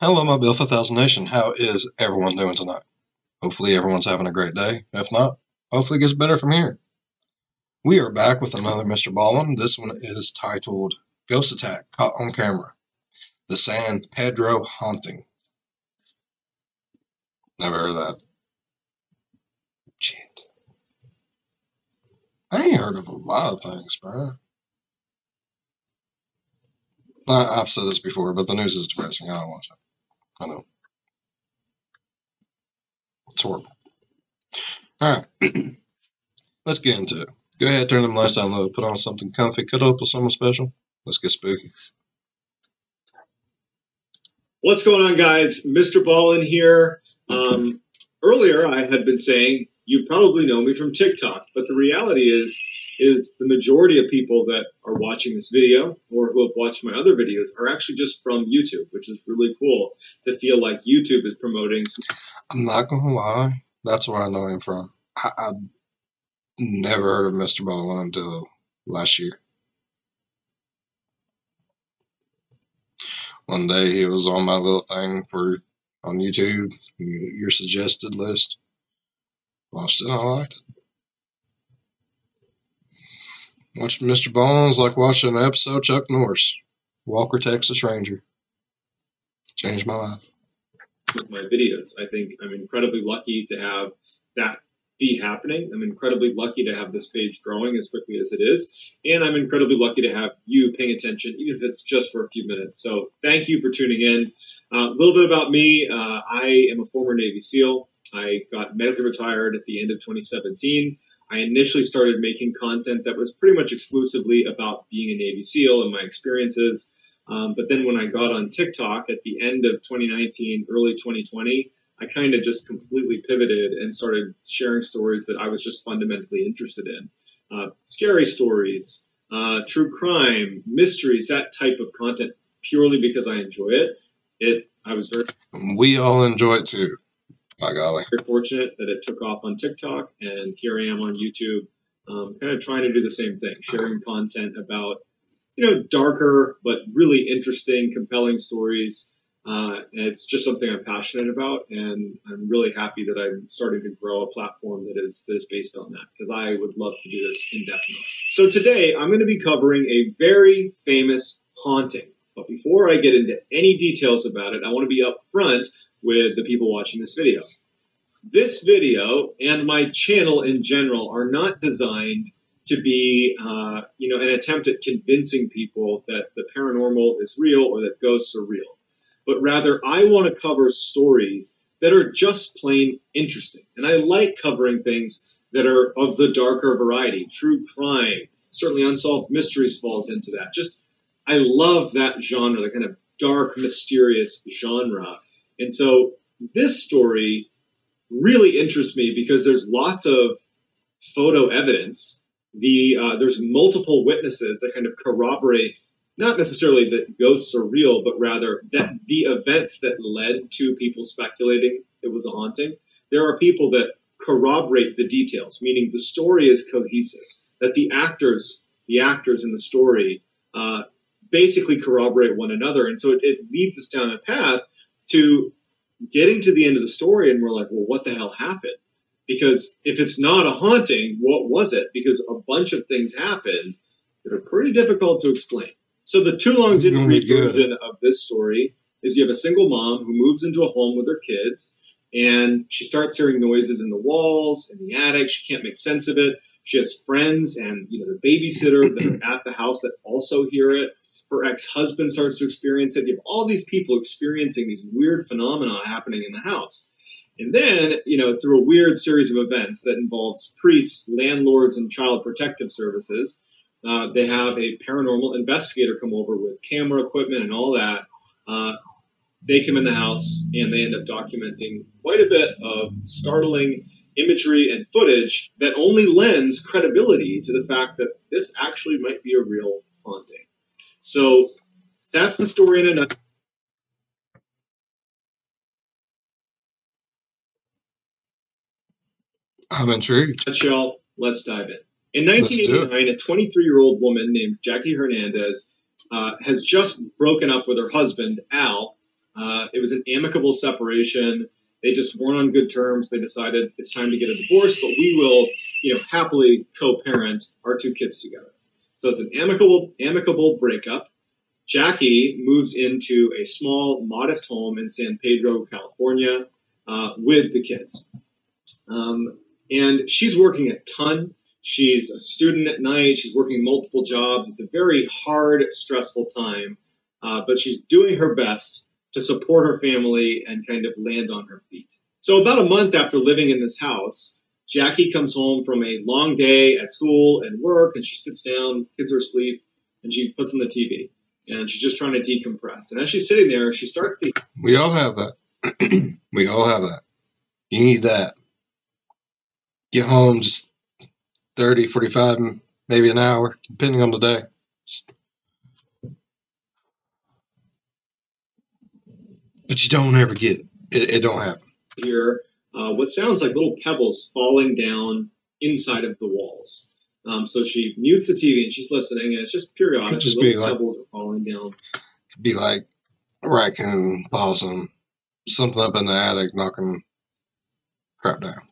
Hello, my Bill 5000 Nation. How is everyone doing tonight? Hopefully everyone's having a great day. If not, hopefully it gets better from here. We are back with another Mr. Ballin. This one is titled Ghost Attack Caught on Camera. The San Pedro Haunting. Never heard of that. Shit. I ain't heard of a lot of things, bro. I've said this before, but the news is depressing. I don't watch it. I know. It's horrible. Alright. Let's get into it. Go ahead, turn them lights down low, put on something comfy, cuddle up with someone special. Let's get spooky. What's going on, guys? Mr. Ballin here. Earlier, I had been saying you probably know me from TikTok, but the reality is the majority of people that are watching this video or who have watched my other videos are actually just from YouTube, which is really cool to feel like YouTube is promoting. I'm not going to lie. That's where I know him from. I never heard of Mr. Ballin until last year. One day he was on my little thing on YouTube, your suggested list. Watched it and I liked it. Watching Mr. Ballin is like watching an episode of Chuck Norris, Walker, Texas Ranger. Changed my life. With my videos, I think I'm incredibly lucky to have that be happening. I'm incredibly lucky to have this page growing as quickly as it is. And I'm incredibly lucky to have you paying attention, even if it's just for a few minutes. So thank you for tuning in. A little bit about me. I am a former Navy SEAL. I got medically retired at the end of 2017. I initially started making content that was pretty much exclusively about being a Navy SEAL and my experiences. But then when I got on TikTok at the end of 2019, early 2020, I kind of just completely pivoted and started sharing stories that I was just fundamentally interested in. Scary stories, true crime, mysteries, that type of content, purely because I enjoy it. We all enjoy it too, by golly. Very fortunate that it took off on TikTok, and here I am on YouTube, kind of trying to do the same thing, sharing content about, darker but really interesting, compelling stories. It's just something I'm passionate about, and I'm really happy that I'm starting to grow a platform that is based on that, because I would love to do this indefinitely. So today I'm going to be covering a very famous haunting. But before I get into any details about it, I want to be upfront with the people watching this video. This video and my channel in general are not designed to be, an attempt at convincing people that the paranormal is real or that ghosts are real. But rather, I want to cover stories that are just plain interesting. And I like covering things that are of the darker variety. True crime, certainly unsolved mysteries falls into that. I love that genre, the kind of dark, mysterious genre. And so this story really interests me because there's lots of photo evidence. There's multiple witnesses that kind of corroborate not necessarily that ghosts are real, but rather that the events that led to people speculating it was a haunting. There are people that corroborate the details, meaning the story is cohesive, that the actors in the story basically corroborate one another. And so it leads us down a path to getting to the end of the story, and we're like, well, what the hell happened? Because if it's not a haunting, what was it? Because a bunch of things happened that are pretty difficult to explain. So the too long didn't read version of this story is you have a single mom who moves into a home with her kids, and she starts hearing noises in the walls, in the attic. She can't make sense of it. She has friends and the babysitter that are at the house that also hear it. Her ex-husband starts to experience it. You have all these people experiencing these weird phenomena happening in the house. And then, through a weird series of events that involves priests, landlords, and child protective services, they have a paranormal investigator come over with camera equipment and all that. They come in the house and they end up documenting quite a bit of startling imagery and footage that only lends credibility to the fact that this actually might be a real haunting. So that's the story in a nutshell. I'm intrigued. Let's dive in. In 1989, a 23-year-old woman named Jackie Hernandez has just broken up with her husband, Al. It was an amicable separation. They just weren't on good terms. They decided it's time to get a divorce, but we will, happily co-parent our two kids together. So it's an amicable breakup. Jackie moves into a small, modest home in San Pedro, California, with the kids. And she's working a ton. She's a student at night. She's working multiple jobs. It's a very hard, stressful time, but she's doing her best to support her family and kind of land on her feet. So about a month after living in this house, Jackie comes home from a long day at school and work, and she sits down, kids are asleep, and she puts on the TV. And she's just trying to decompress. And as she's sitting there, she starts to... We all have that. We all have that. You need that. Get home just 30, 45, maybe an hour, depending on the day. But you don't ever get it. It don't happen. Hear what sounds like little pebbles falling down inside of the walls. So she mutes the TV and she's listening, and it's just periodic. Little pebbles are falling down. Could be like a raccoon, possum, something up in the attic knocking crap down.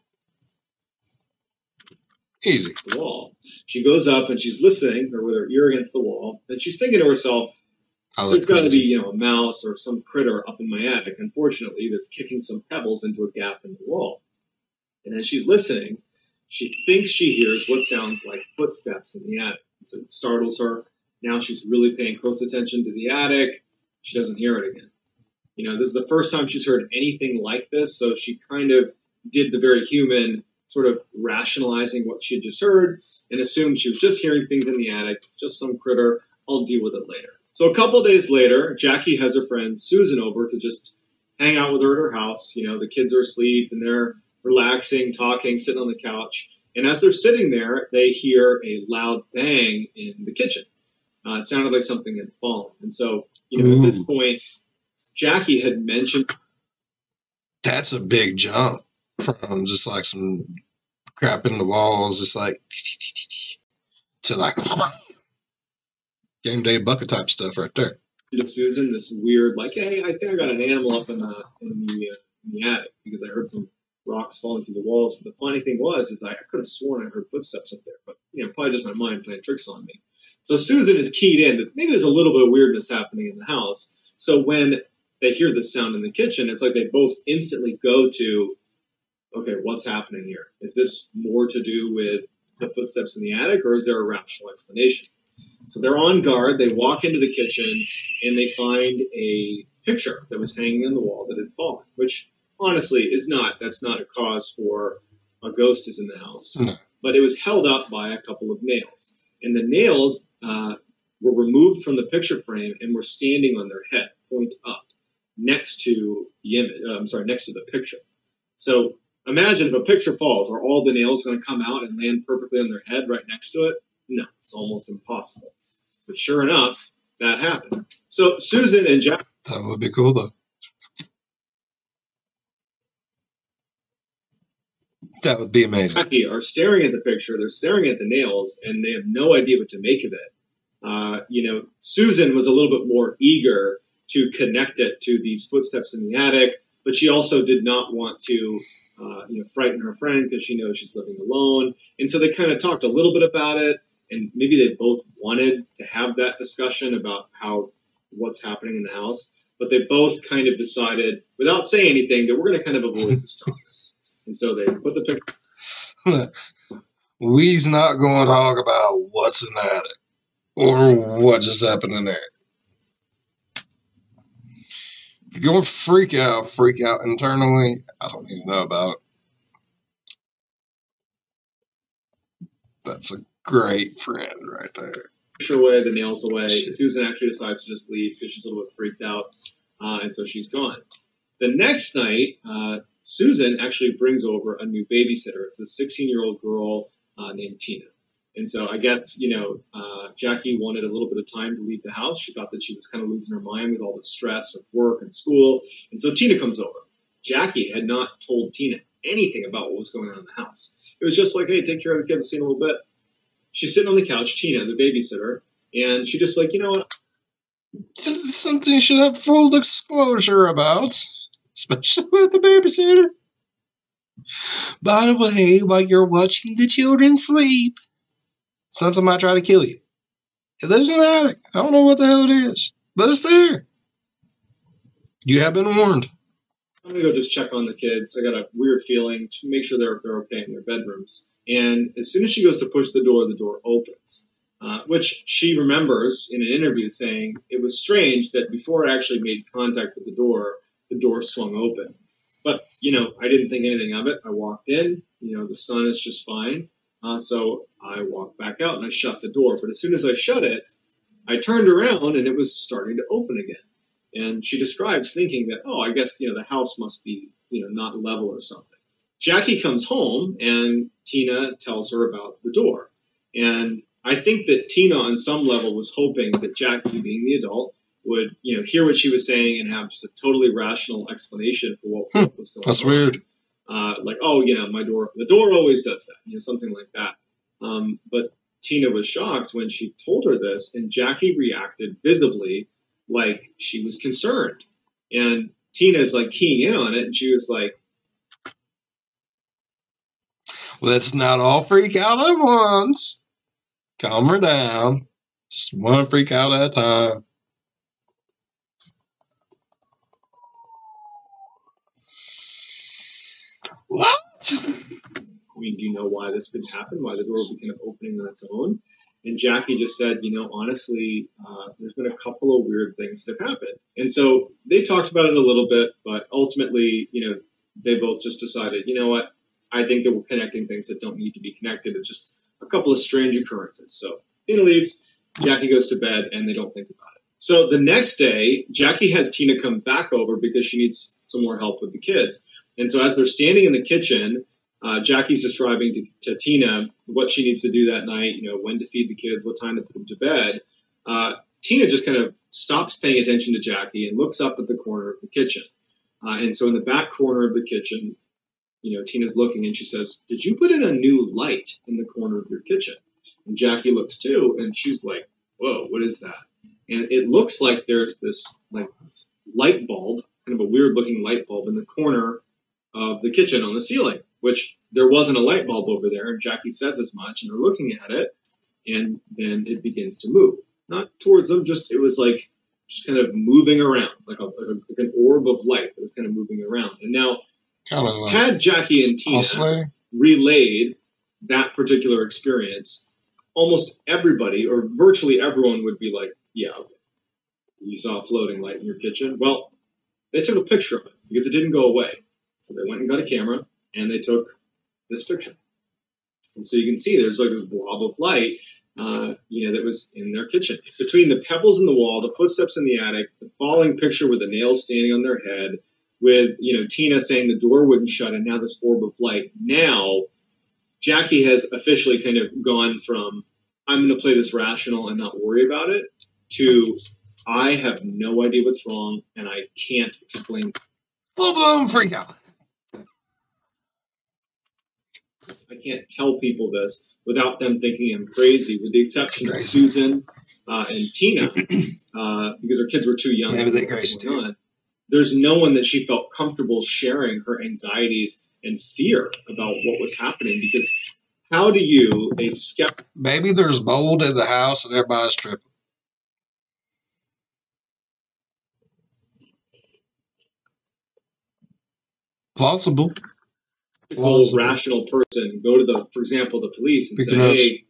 Easy. The wall. She goes up and she's listening, or with her ear against the wall, and she's thinking to herself, there's got to be, a mouse or some critter up in my attic, unfortunately, that's kicking some pebbles into a gap in the wall. And as she's listening, she thinks she hears what sounds like footsteps in the attic. So it startles her. Now she's really paying close attention to the attic. She doesn't hear it again. This is the first time she's heard anything like this, so she kind of did the very human sort of rationalizing what she had just heard and assumed she was just hearing things in the attic. It's just some critter. I'll deal with it later. So a couple of days later, Jackie has her friend Susan over to just hang out with her at her house. The kids are asleep and they're relaxing, talking, sitting on the couch. And as they're sitting there, they hear a loud bang in the kitchen. It sounded like something had fallen. And so, at this point, Jackie had mentioned... That's a big jump from just like some crap in the walls, just like... to like... game day bucket type stuff right there. To Susan, this weird, like, hey, I think I got an animal up in the attic because I heard some rocks falling through the walls. But the funny thing is I could have sworn I heard footsteps up there, but probably just my mind playing tricks on me. So Susan is keyed in that maybe there's a little bit of weirdness happening in the house. So when they hear this sound in the kitchen, it's like they both instantly go to, okay, what's happening here? Is this more to do with the footsteps in the attic, or is there a rational explanation? So they're on guard. They walk into the kitchen and they find a picture that was hanging on the wall that had fallen, which honestly that's not a cause for a ghost is in the house. No. But it was held up by a couple of nails. And the nails were removed from the picture frame and were standing on their head, point up, next to the image. Next to the picture. So imagine if a picture falls, are all the nails going to come out and land perfectly on their head right next to it? No, it's almost impossible. But sure enough, that happened. So Susan and Jack... That would be cool, though. That would be amazing. Jackie are staring at the picture. They're staring at the nails, and they have no idea what to make of it. Susan was a little bit more eager to connect it to these footsteps in the attic, but she also did not want to, frighten her friend because she knows she's living alone. And so they kind of talked a little bit about it. And maybe they both wanted to have that discussion about what's happening in the house, but they both kind of decided, without saying anything, that we're going to kind of avoid this topic. And so they put the picture. We's not going to talk about what's in the attic or what just happened in there. If you're going to freak out internally. I don't need to know about it. That's a great friend right there. Away, the nails away. Susan actually decides to just leave because she's a little bit freaked out, and so she's gone. The next night, Susan actually brings over a new babysitter. It's this 16-year-old girl named Tina. And so I guess, Jackie wanted a little bit of time to leave the house. She thought that she was kind of losing her mind with all the stress of work and school. And so Tina comes over. Jackie had not told Tina anything about what was going on in the house. It was just like, hey, take care of the kids. I'll see you in a little bit. She's sitting on the couch, Tina, the babysitter, and she just like, you know what? This is something you should have full disclosure about, especially with the babysitter. By the way, while you're watching the children sleep, something might try to kill you. It lives in the attic. I don't know what the hell it is, but it's there. You have been warned. I'm gonna go just check on the kids. I got a weird feeling to make sure they're okay in their bedrooms. And as soon as she goes to push the door opens, which she remembers in an interview saying it was strange that before I actually made contact with the door swung open. But I didn't think anything of it. I walked in. The sun is just fine. So I walked back out and I shut the door. But as soon as I shut it, I turned around and it was starting to open again. And she describes thinking that, oh, I guess, the house must be, not level or something. Jackie comes home and Tina tells her about the door. And I think that Tina on some level was hoping that Jackie, being the adult, would, hear what she was saying and have just a totally rational explanation for what was going on. That's weird. Like, oh, the door always does that, something like that. But Tina was shocked when she told her this, and Jackie reacted visibly like she was concerned. And Tina's like keying in on it, and she was like, let's not all freak out at once. Calm her down. Just one freak out at a time. What? I mean, do you know why this could happen? Why the door would be kind of opening on its own? And Jackie just said, honestly, there's been a couple of weird things that have happened. And so they talked about it a little bit, but ultimately, they both just decided, you know what? I think that we're connecting things that don't need to be connected. It's just a couple of strange occurrences. So Tina leaves, Jackie goes to bed, and they don't think about it. So the next day, Jackie has Tina come back over because she needs some more help with the kids. And so as they're standing in the kitchen, Jackie's describing to Tina what she needs to do that night, when to feed the kids, what time to put them to bed. Tina just kind of stops paying attention to Jackie and looks up at the corner of the kitchen. And so in the back corner of the kitchen, Tina's looking and she says, "Did you put in a new light in the corner of your kitchen?" And Jackie looks too, and she's like, "Whoa, what is that?" And it looks like there's this like light bulb, kind of a weird looking light bulb in the corner of the kitchen on the ceiling, which there wasn't a light bulb over there, and Jackie says as much, and they're looking at it, and then it begins to move. Not towards them, it was like just kind of moving around, like an orb of light that was kind of moving around. And now, had Jackie and Tina relayed that particular experience, almost everybody, or virtually everyone, would be like, yeah, okay, you saw a floating light in your kitchen. Well, they took a picture of it because it didn't go away. So they went and got a camera, and they took this picture. And so you can see there's like this blob of light, that was in their kitchen. Between the pebbles in the wall, the footsteps in the attic, the falling picture with the nails standing on their head, with, Tina saying the door wouldn't shut, and now this orb of light. Now, Jackie has officially kind of gone from, I'm going to play this rational and not worry about it, to, I have no idea what's wrong, and I can't explain. Full-blown freak out. I can't tell people this without them thinking I'm crazy, with the exception of Susan and Tina, because her kids were too young. Maybe they're crazy too. There's no one that she felt comfortable sharing her anxieties and fear about what was happening, because how do you, a skeptic... Maybe there's mold in the house and everybody's tripping. Plausible. Rational person go to for example, the police and say, hey,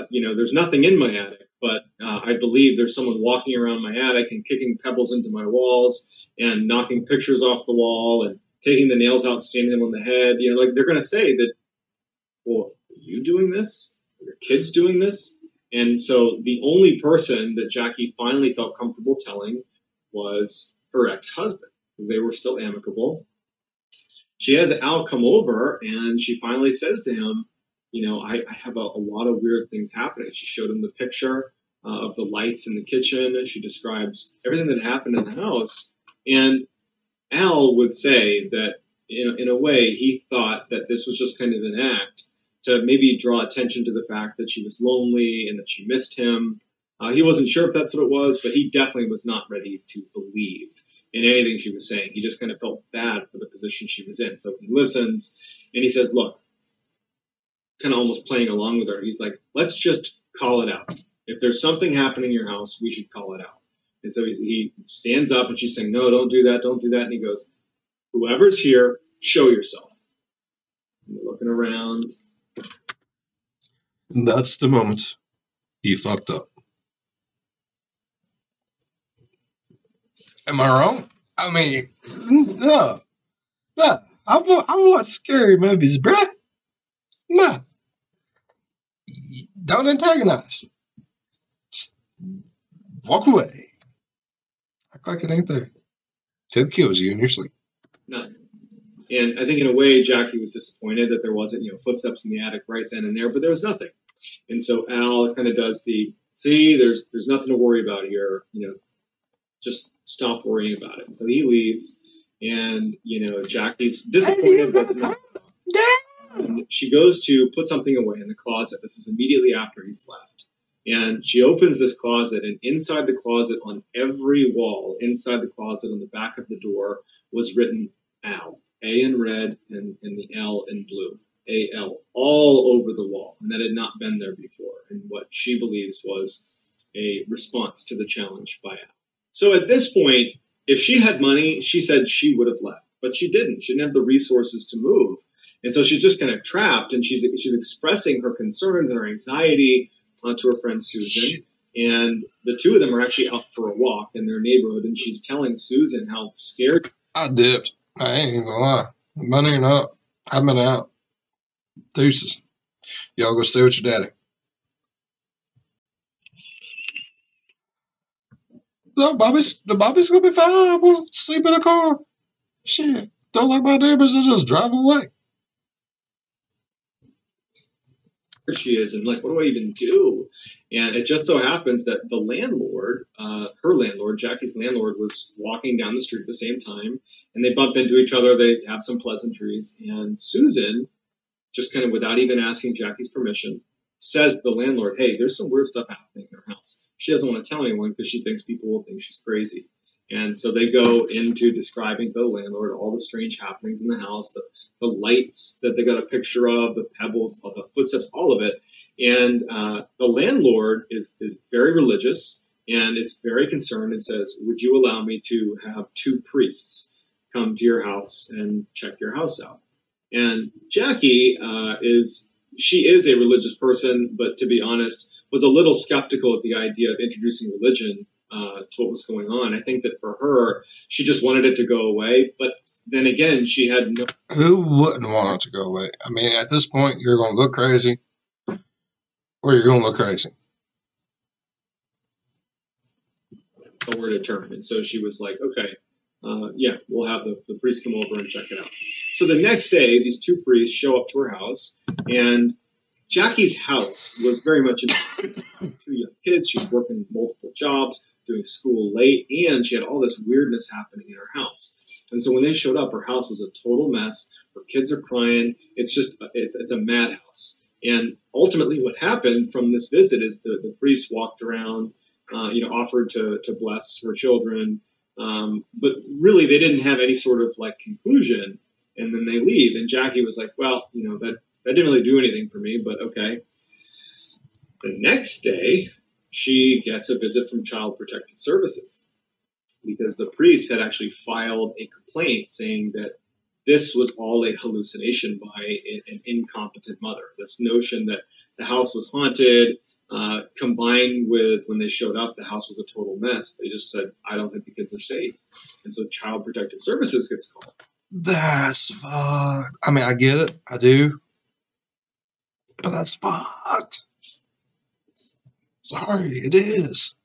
there's nothing in my attic, but I believe there's someone walking around my attic and kicking pebbles into my walls and knocking pictures off the wall and taking the nails out and standing them on the head. They're going to say that, well, are you doing this? Are your kids doing this? And so the only person that Jackie finally felt comfortable telling was her ex-husband. They were still amicable. She has Al come over, and she finally says to him, I have a lot of weird things happening. She showed him the picture of the lights in the kitchen, and she describes everything that happened in the house. And Al would say that, in a way, he thought that this was just kind of an act to maybe draw attention to the fact that she was lonely and that she missed him. He wasn't sure if that's what it was, but he definitely was not ready to believe in anything she was saying. He just kind of felt bad for the position she was in. So he listens and he says, look, kind of almost playing along with her. He's like, let's just call it out. If there's something happening in your house, we should call it out. And so he stands up and she's saying, no, don't do that, don't do that. And he goes, whoever's here, show yourself. And they're looking around. And that's the moment he fucked up. Am I wrong? I mean, no. No. I watch scary movies, bruh. No. Don't antagonize. Just walk away. Act like it ain't there. Till it kills you in your sleep. None. And I think in a way, Jackie was disappointed that there wasn't, footsteps in the attic right then and there, but there was nothing. And so Al kind of does there's nothing to worry about here. Just stop worrying about it. And so he leaves, and Jackie's disappointed, but not. And she goes to put something away in the closet. This is immediately after he's left. And she opens this closet, and inside the closet, on every wall, inside the closet, on the back of the door, was written Al. A in red and the L in blue. A-L, all over the wall. And that had not been there before. And what she believes was a response to the challenge by Al. So at this point, if she had money, she said she would have left. But she didn't. She didn't have the resources to move. And so she's just kind of trapped, and she's expressing her concerns and her anxiety to her friend Susan. And the two of them are actually out for a walk in their neighborhood, and she's telling Susan how scared. I dipped. I ain't gonna lie. Money or not, I've been out. Deuces. Y'all go stay with your daddy. No, Bobby's gonna be fine. We'll sleep in the car. Shit. Don't like my neighbors, they'll just drive away. She is, and like, what do I even do? And it just so happens that the landlord, her landlord, Jackie's landlord, was walking down the street at the same time, and they bump into each other. They have some pleasantries, and Susan, just kind of without even asking Jackie's permission, says to the landlord, hey, there's some weird stuff happening in her house. She doesn't want to tell anyone because she thinks people will think she's crazy. And so they go into describing to the landlord all the strange happenings in the house, the lights that they got a picture of, the pebbles, the footsteps, all of it. And the landlord is very religious and is very concerned and says, would you allow me to have 2 priests come to your house and check your house out? And Jackie is a religious person, but to be honest, was a little skeptical at the idea of introducing religion to what was going on. I think that for her, she just wanted it to go away. But then again, she had no. Who wouldn't want it to go away? I mean, at this point, you're going to look crazy, or you're going to look crazy. Nowhere to turn. And so she was like, okay, yeah, we'll have the priest come over and check it out. So the next day, these 2 priests show up to her house, and Jackie's house was very much 2 young kids. She was working multiple jobs, doing school late, and she had all this weirdness happening in her house. And so when they showed up, her house was a total mess. Her kids are crying. It's a madhouse. And ultimately what happened from this visit is the priest walked around, offered to bless her children. But really they didn't have any sort of like conclusion. And then they leave. And Jackie was like, well, that didn't really do anything for me, but okay. The next day, she gets a visit from Child Protective Services because the priest had actually filed a complaint saying that this was all a hallucination by an incompetent mother. This notion that the house was haunted, combined with when they showed up, the house was a total mess. They just said, I don't think the kids are safe. And so Child Protective Services gets called. That's fucked. I mean, I get it. I do. But that's fucked. Sorry, it is.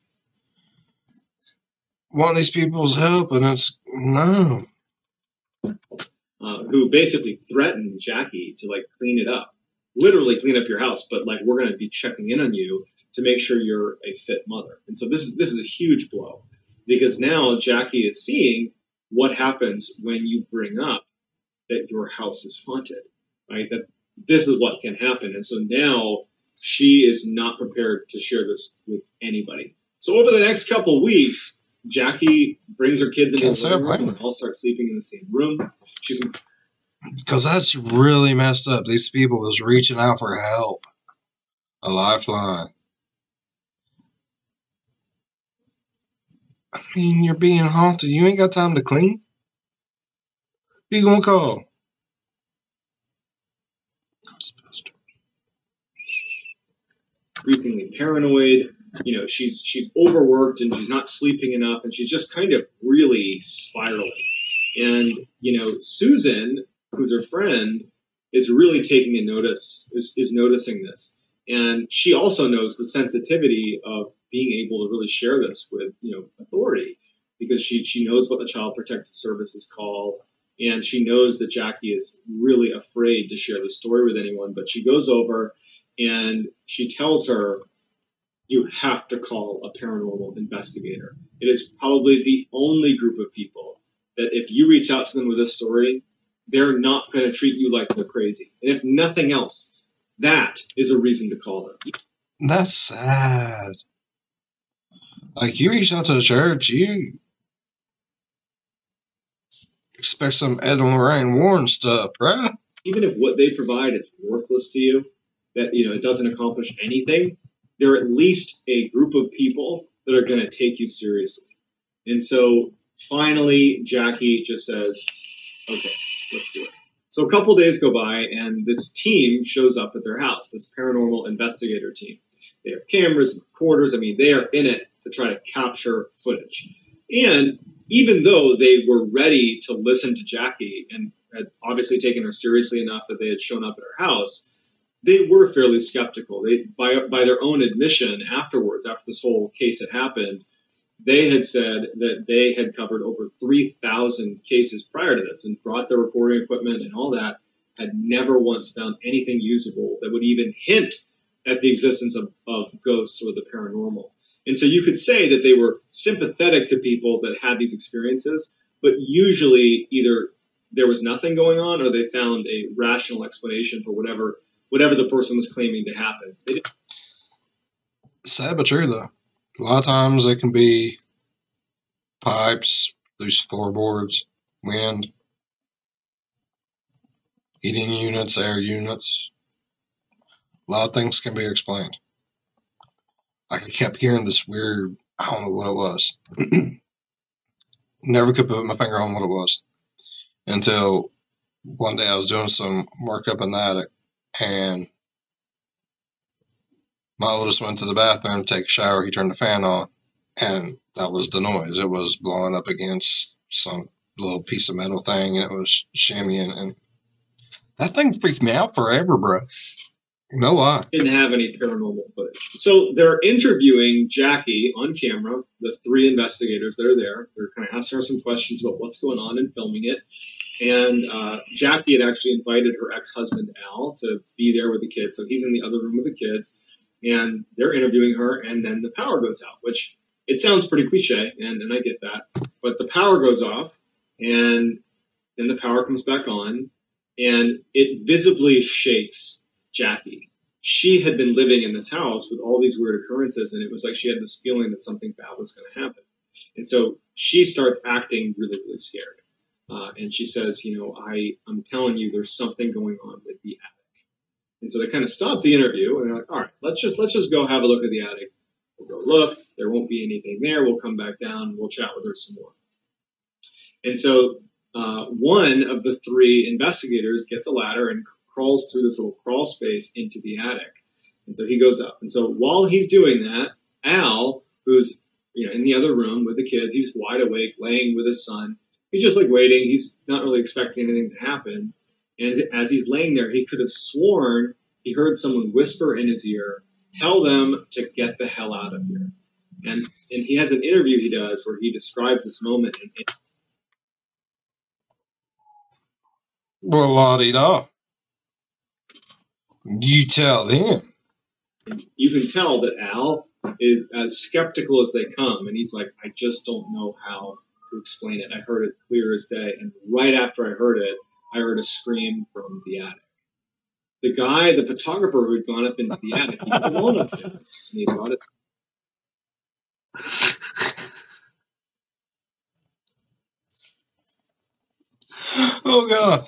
Want these people's help, and it's no. Who basically threatened Jackie to like clean it up, literally clean up your house, but like we're going to be checking in on you to make sure you're a fit mother. And so this is a huge blow because now Jackie is seeing what happens when you bring up that your house is haunted, right? That this is what can happen. And so now she is not prepared to share this with anybody. So over the next couple of weeks, Jackie brings her kids into the living room and all start sleeping in the same room. Because that's really messed up. These people was reaching out for help. A lifeline. I mean, you're being haunted. You ain't got time to clean. Who you gonna call? Increasingly paranoid. You know, she's overworked and she's not sleeping enough, and she's just kind of really spiraling. And you know, Susan, who's her friend, is really taking a notice, is noticing this, and she also knows the sensitivity of being able to really share this with authority, because she knows what the Child Protective Services call, and she knows that Jackie is really afraid to share the story with anyone. But she goes over and she tells her, you have to call a paranormal investigator. It is probably the only group of people that if you reach out to them with this story, they're not going to treat you like they're crazy. And if nothing else, that is a reason to call them. That's sad. Like, you reach out to the church, you expect some Ed and Lorraine Warren stuff, bruh. Even if what they provide is worthless to you, that it doesn't accomplish anything, there are at least a group of people that are going to take you seriously. And so finally, Jackie just says, okay, let's do it. So a couple days go by, and this team shows up at their house, this paranormal investigator team. They have cameras and recorders. I mean, they are in it to try to capture footage. And even though they were ready to listen to Jackie and had obviously taken her seriously enough that they had shown up at her house, they were fairly skeptical. They, by their own admission afterwards, after this whole case had happened, they had said that they had covered over 3,000 cases prior to this and brought their recording equipment and all that, had never once found anything usable that would even hint at the existence of ghosts or the paranormal. And so you could say that they were sympathetic to people that had these experiences, but usually either there was nothing going on or they found a rational explanation for whatever the person was claiming to happen. Sad but true, though. A lot of times it can be pipes, loose floorboards, wind, heating units, air units. A lot of things can be explained. Like, I kept hearing this weird, I don't know what it was. Never could put my finger on what it was. Until one day I was doing some work up in the attic, and my oldest went to the bathroom to take a shower. He turned the fan on, and that was the noise. It was blowing up against some little piece of metal thing, and it was shimmying, and that thing freaked me out forever, bro. No lie. Didn't have any paranormal footage. So they're interviewing Jackie on camera, the three investigators that are there. They're kind of asking her some questions about what's going on and filming it. And Jackie had actually invited her ex-husband, Al, to be there with the kids. So he's in the other room with the kids. And they're interviewing her, and then the power goes out, which it sounds pretty cliche, and I get that. But the power goes off, and then the power comes back on, and it visibly shakes Jackie. She had been living in this house with all these weird occurrences, and it was like she had this feeling that something bad was going to happen. And so she starts acting really, really scared. And she says, I'm telling you, there's something going on with the attic. And so they kind of stop the interview, and they're like, all right, let's just go have a look at the attic. We'll go look. There won't be anything there. We'll come back down, and we'll chat with her some more. And so one of the three investigators gets a ladder and crawls through this little crawl space into the attic. And so he goes up. And so while he's doing that, Al, who's in the other room with the kids, he's wide awake, laying with his son. He's just like waiting. He's not really expecting anything to happen. And as he's laying there, he could have sworn he heard someone whisper in his ear, tell them to get the hell out of here. And he has an interview he does where he describes this moment. Well, la-di-da. You tell them. You can tell that Al is as skeptical as they come, and he's like, I just don't know how to explain it. I heard it clear as day, and right after I heard it, I heard a scream from the attic. the photographer who had gone up into the attic, he was alone up there, and he brought it. Oh God.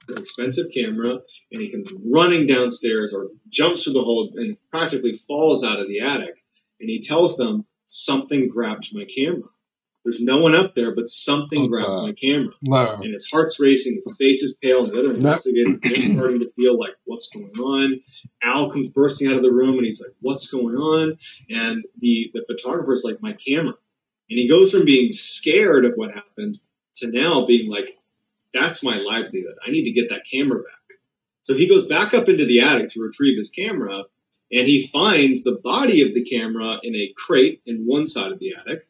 His expensive camera, and he comes running downstairs or jumps through the hole and practically falls out of the attic. And he tells them, something grabbed my camera. There's no one up there, but something grabbed my camera. No. And his heart's racing, his face is pale, and the other investigators are starting to feel like, what's going on? Al comes bursting out of the room, and he's like, what's going on? And the photographer's like, my camera. And he goes from being scared of what happened to now being like, that's my livelihood. I need to get that camera back. So he goes back up into the attic to retrieve his camera, and he finds the body of the camera in a crate in one side of the attic.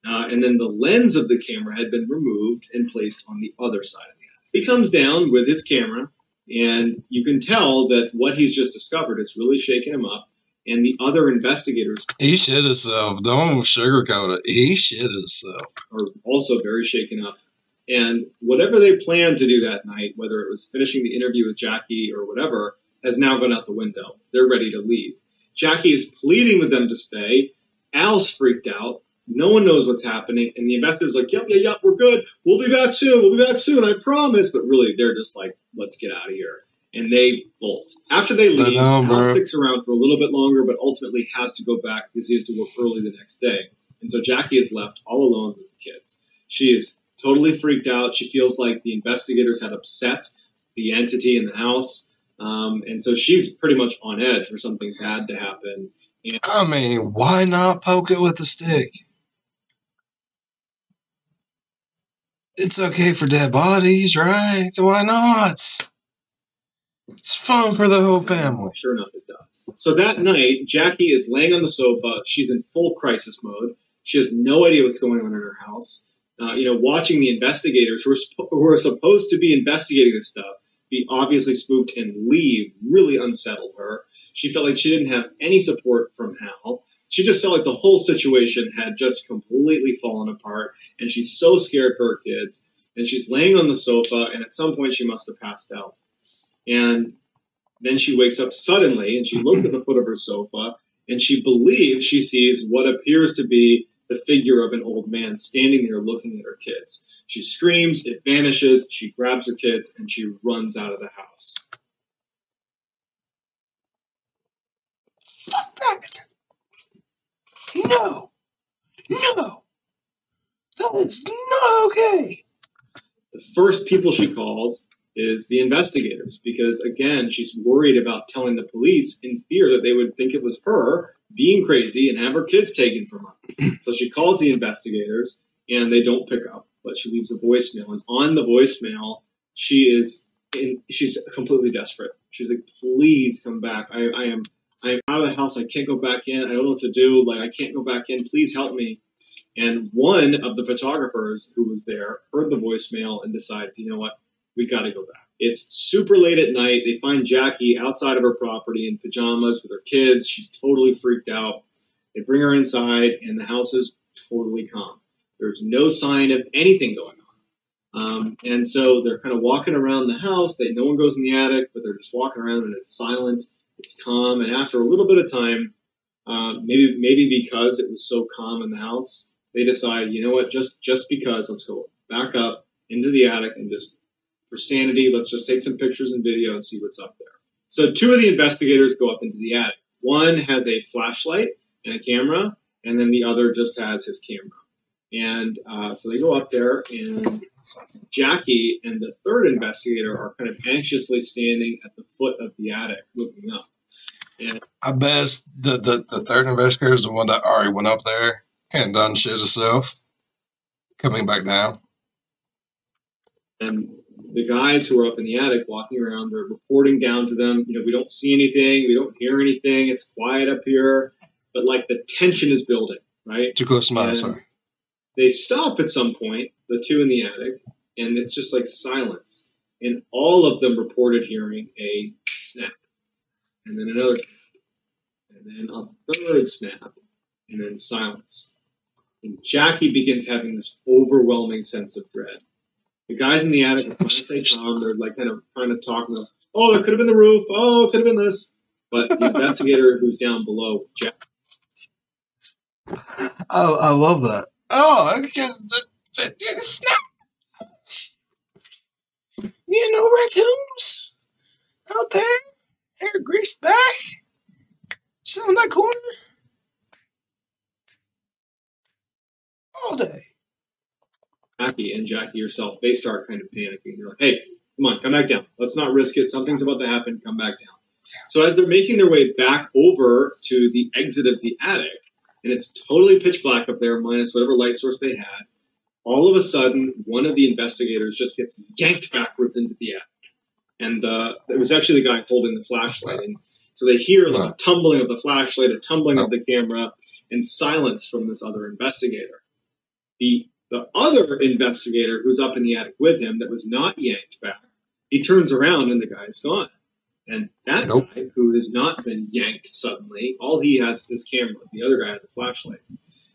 And then the lens of the camera had been removed and placed on the other side of the attic. He comes down with his camera, and you can tell that what he's just discovered is really shaking him up. And the other investigators... He shit himself. Don't sugarcoat it. He shit himself. ...are also very shaken up. And whatever they planned to do that night, whether it was finishing the interview with Jackie or whatever, has now gone out the window. They're ready to leave. Jackie is pleading with them to stay. Al's freaked out. No one knows what's happening. And the investor's like, yep, we're good. We'll be back soon, I promise. But really, they're just like, let's get out of here. And they bolt. After they leave, Al sticks around for a little bit longer, but ultimately has to go back because he has to work early the next day. And so Jackie is left all alone with the kids. She is totally freaked out. She feels like the investigators had upset the entity in the house. And so she's pretty much on edge for something bad to happen. And I mean, why not poke it with a stick? It's okay for dead bodies, right? Why not? It's fun for the whole family. Sure enough, it does. So that night, Jackie is laying on the sofa. She's in full crisis mode. She has no idea what's going on in her house. Watching the investigators who are supposed to be investigating this stuff be obviously spooked and leave really unsettled her. She felt like she didn't have any support from Al. She just felt like the whole situation had just completely fallen apart, and she's so scared for her kids. And she's laying on the sofa, and at some point she must have passed out. And then she wakes up suddenly, and she looks at the foot of her sofa, and she believes she sees what appears to be the figure of an old man standing there looking at her kids. She screams, it vanishes, she grabs her kids, and she runs out of the house. Fuck that! No! That is not okay! The first people she calls is the investigators, because again, she's worried about telling the police in fear that they would think it was her being crazy and have her kids taken from her. So she calls the investigators, and they don't pick up, but she leaves a voicemail. And on the voicemail, she's completely desperate. She's like, please come back. I'm out of the house. I can't go back in. I don't know what to do. Like, I can't go back in. Please help me. And one of the photographers who was there heard the voicemail and decides, you know what? We got to go back. It's super late at night. They find Jackie outside of her property in pajamas with her kids. She's totally freaked out. They bring her inside, and the house is totally calm. There's no sign of anything going on. And so they're kind of walking around the house. No one goes in the attic, but they're just walking around, and it's silent. It's calm. And after a little bit of time, maybe because it was so calm in the house, they decide, you know what, just because, let's go back up into the attic and just, for sanity, let's just take some pictures and video and see what's up there. So two of the investigators go up into the attic. One has a flashlight and a camera, and then the other just has his camera. And so they go up there, and Jackie and the third investigator are kind of anxiously standing at the foot of the attic looking up. And I bet the third investigator is the one that already went up there and done shit himself, coming back down. And the guys who are up in the attic walking around, they're reporting down to them, we don't see anything, we don't hear anything, it's quiet up here, but like the tension is building, right? Too close to my eyes, sorry. They stop at some point, the two in the attic, and it's just like silence. And all of them reported hearing a snap, and then another snap, and then a third snap, and then silence. And Jackie begins having this overwhelming sense of dread. The guys in the attic are trying to stay calm. They're like kind of trying to talk to them. Oh, it could have been the roof. Oh, it could have been this. But the investigator who's down below, Jack. Oh, I love that. Oh, okay. You know, raccoons out there, they're greased back, sitting in that corner all day. Jackie and Jackie herself, they start kind of panicking. They're like, hey, come on, come back down. Let's not risk it. Something's about to happen. Come back down. So as they're making their way back over to the exit of the attic, and it's totally pitch black up there, minus whatever light source they had, all of a sudden, one of the investigators just gets yanked backwards into the attic. And it was actually the guy holding the flashlight. And so they hear like a tumbling of the flashlight, a tumbling of the camera, and silence from this other investigator. The other investigator who's up in the attic with him that was not yanked back, he turns around and the guy's gone. And that guy, who has not been yanked suddenly, all he has is his camera. The other guy had the flashlight.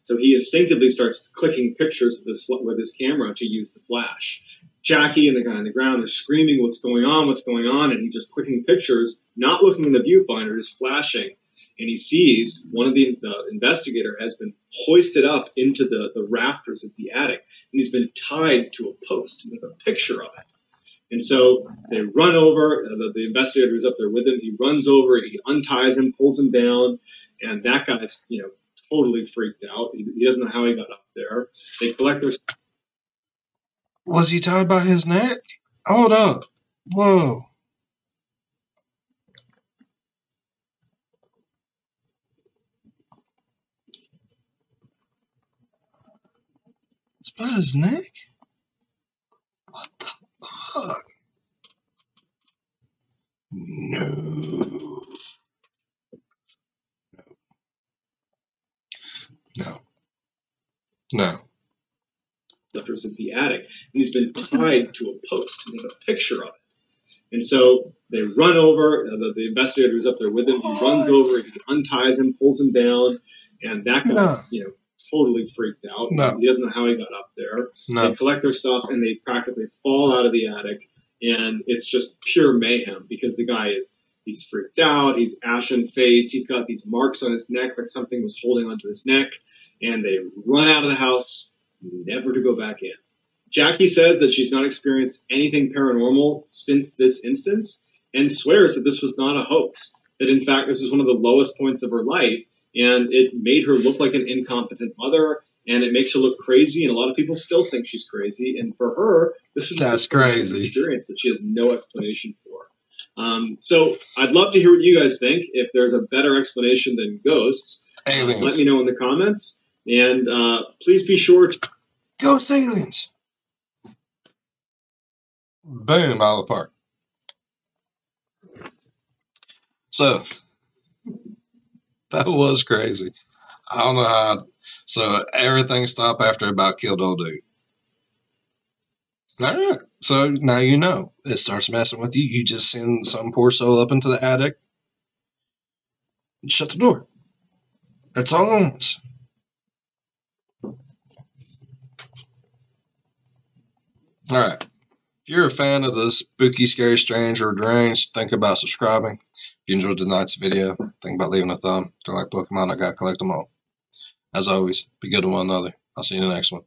So he instinctively starts clicking pictures with his camera to use the flash. Jackie and the guy on the ground are screaming, what's going on, and he's just clicking pictures, not looking in the viewfinder, just flashing. And he sees one of the investigator has been hoisted up into the rafters of the attic, and he's been tied to a post with a picture of it. And so they run over, the investigator who's up there with him, he runs over, he unties him, pulls him down, and that guy's, totally freaked out. He doesn't know how he got up there. They collect their... Was he tied by his neck? Hold up. Whoa. It's by his neck? What the fuck? No. Of the attic, and he's been tied to a post with a picture of it. And so they run over, the investigator who's up there with him, he runs over, he unties him, pulls him down, and that guy, totally freaked out. He doesn't know how he got up there. They collect their stuff, and they practically fall out of the attic, and it's just pure mayhem, because the guy he's freaked out, he's ashen-faced, he's got these marks on his neck like something was holding onto his neck, and they run out of the house, never to go back in. Jackie says that she's not experienced anything paranormal since this instance and swears that this was not a hoax, that in fact this is one of the lowest points of her life, and it made her look like an incompetent mother, and it makes her look crazy, and a lot of people still think she's crazy, and for her, this was That's crazy. An experience that she has no explanation for. So I'd love to hear what you guys think. If there's a better explanation than ghosts, let me know in the comments. And please be sure to... Ghost aliens! Boom, out of the park. So, that was crazy. I don't know how... So, everything stopped after about killed old dude. Alright, so now you know. It starts messing with you. You just send some poor soul up into the attic. Shut the door. That's all it wants. Alright. If you're a fan of the spooky, scary, strange, or deranged, think about subscribing. If you enjoyed tonight's video, think about leaving a thumb. If you like Pokemon, I gotta collect them all. As always, be good to one another. I'll see you in the next one.